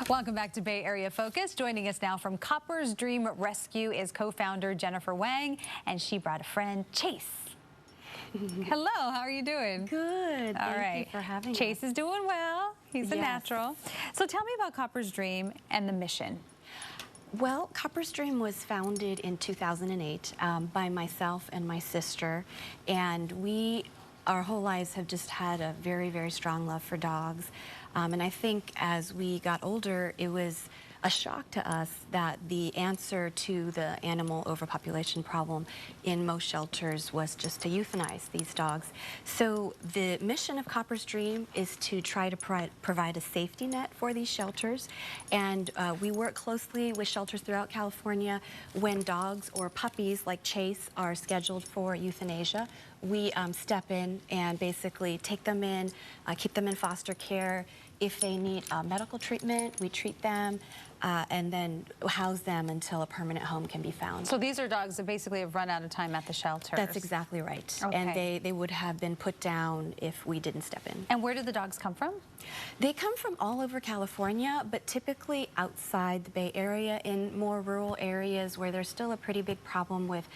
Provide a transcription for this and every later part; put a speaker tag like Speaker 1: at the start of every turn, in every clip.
Speaker 1: Welcome back to Bay Area Focus. Joining us now from Copper's Dream Rescue is co-founder Jennifer Wang, and she brought a friend, Chase. Hello, how are you doing?
Speaker 2: Good. Thank you for having us.
Speaker 1: Chase is doing well. He's a natural. So tell me about Copper's Dream and the mission.
Speaker 2: Well, Copper's Dream was founded in 2008 by myself and my sister, and our whole lives have just had a very, very strong love for dogs. And I think as we got older, it was a shock to us that the answer to the animal overpopulation problem in most shelters was just to euthanize these dogs. So the mission of Copper's Dream is to try to provide a safety net for these shelters. And we work closely with shelters throughout California. When dogs or puppies like Chase are scheduled for euthanasia, we step in and basically take them in, keep them in foster care. If they need medical treatment, we treat them and then house them until a permanent home can be found.
Speaker 1: So these are dogs that basically have run out of time at the shelters.
Speaker 2: That's exactly right.
Speaker 1: Okay.
Speaker 2: And they would have been put down if we didn't step in.
Speaker 1: And where do the dogs come from?
Speaker 2: They come from all over California, but typically outside the Bay Area in more rural areas where there's still a pretty big problem with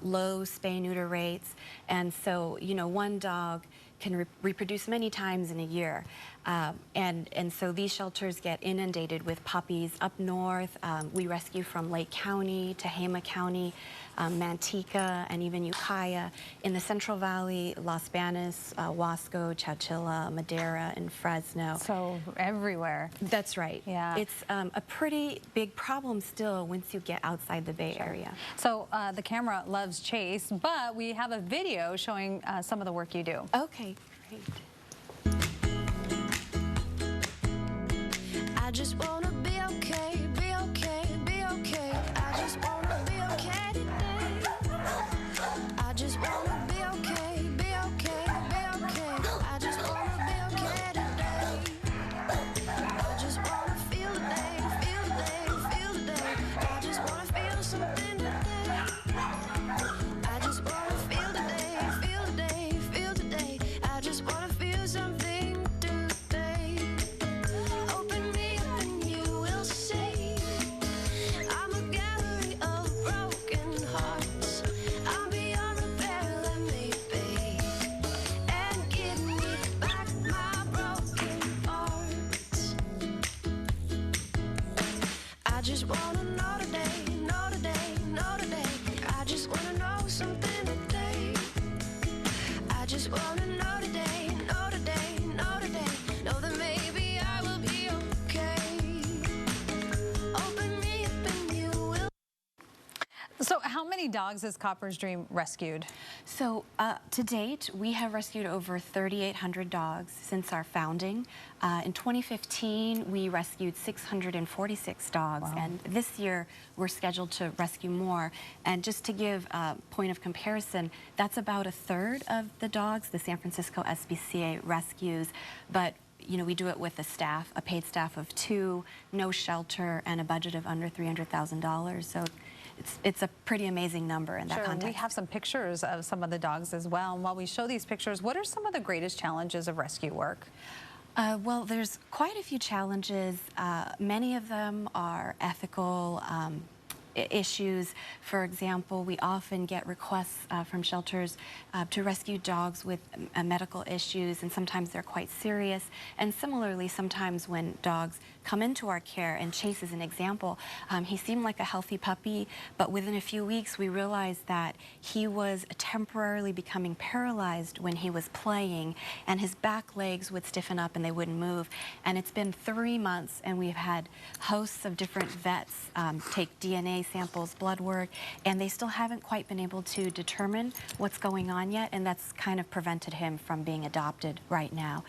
Speaker 2: low spay-neuter rates. And so, you know, one dog can reproduce many times in a year. And so these shelters get inundated with puppies up north. We rescue from Lake County, Tehama County, Manteca, and even Ukiah. In the Central Valley, Los Banos, Wasco, Chowchilla, Madera, and Fresno.
Speaker 1: So everywhere.
Speaker 2: That's right.
Speaker 1: Yeah.
Speaker 2: It's a pretty big problem still once you get outside the Bay Area.
Speaker 1: So the camera loves Chase, but we have a video showing some of the work you do.
Speaker 2: Okay, great.
Speaker 3: I just wanna be okay, be okay, be okay. I just wanna be okay today. I just wanna be okay, be okay, be okay. I just wanna be okay today. I just wanna feel today, feel today, feel today. I just wanna feel something today. I just wanna feel today, feel today, feel today. I just wanna feel something today. Open me up and you will see. I'm a gallery of broken hearts. I'm beyond repair, let me be. And give me back my broken parts. I just wanna know today, know today, know today. I just wanna know something today. I just wanna know today, know today, know today. Know that maybe I will be okay. Open me up and you will.
Speaker 1: So how many dogs has Copper's Dream rescued?
Speaker 2: So to date, we have rescued over 3,800 dogs since our founding. In 2015, we rescued 646 dogs, and this year we're scheduled to rescue more. And just to give a point of comparison, that's about a third of the dogs the San Francisco SPCA rescues, but you know, we do it with a paid staff of 2, no shelter, and a budget of under $300,000. So it's a pretty amazing number in that context.
Speaker 1: We have some pictures of some of the dogs as well. And while we show these pictures, what are some of the greatest challenges of rescue work?
Speaker 2: Well, there's quite a few challenges. Many of them are ethical issues. For example, we often get requests from shelters to rescue dogs with medical issues, and sometimes they're quite serious. And similarly, sometimes when dogs come into our care, and Chase is an example, he seemed like a healthy puppy, but within a few weeks we realized that he was temporarily becoming paralyzed when he was playing, and his back legs would stiffen up and they wouldn't move. And it's been 3 months, and we've had hosts of different vets take DNA samples, blood work, and they still haven't quite been able to determine what's going on yet, and that's kind of prevented him from being adopted right now.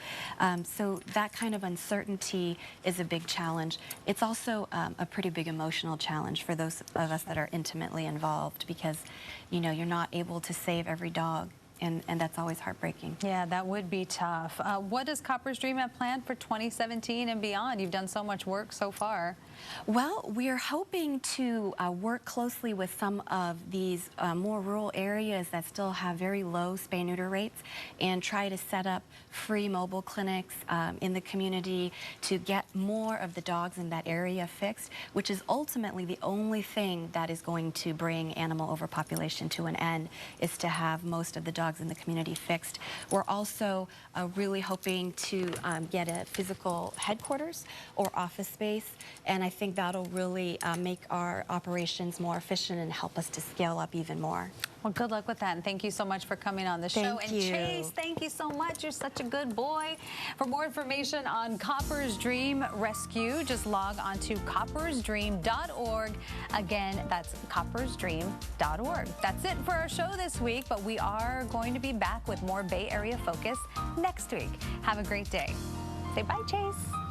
Speaker 2: So that kind of uncertainty is a big challenge. It's also a pretty big emotional challenge for those of us that are intimately involved, because you know, you're not able to save every dog and that's always heartbreaking.
Speaker 1: Yeah, that would be tough. What does Copper's Dream have planned for 2017 and beyond? You've done so much work so far.
Speaker 2: Well, we're hoping to work closely with some of these more rural areas that still have very low spay-neuter rates and try to set up free mobile clinics in the community to get more of the dogs in that area fixed, which is ultimately the only thing that is going to bring animal overpopulation to an end, is to have most of the dogs in the community fixed. We're also really hoping to get a physical headquarters or office space, and I think that'll really make our operations more efficient and help us to scale up even more.
Speaker 1: Well, good luck with that, and thank you so much for coming on the show.
Speaker 2: Thank
Speaker 1: and
Speaker 2: you.
Speaker 1: Chase, thank you so much. You're such a good boy. For more information on Copper's Dream Rescue, just log on to coppersdream.org. Again, that's coppersdream.org. That's it for our show this week, but we are going to be back with more Bay Area focus next week. Have a great day. Say bye, Chase.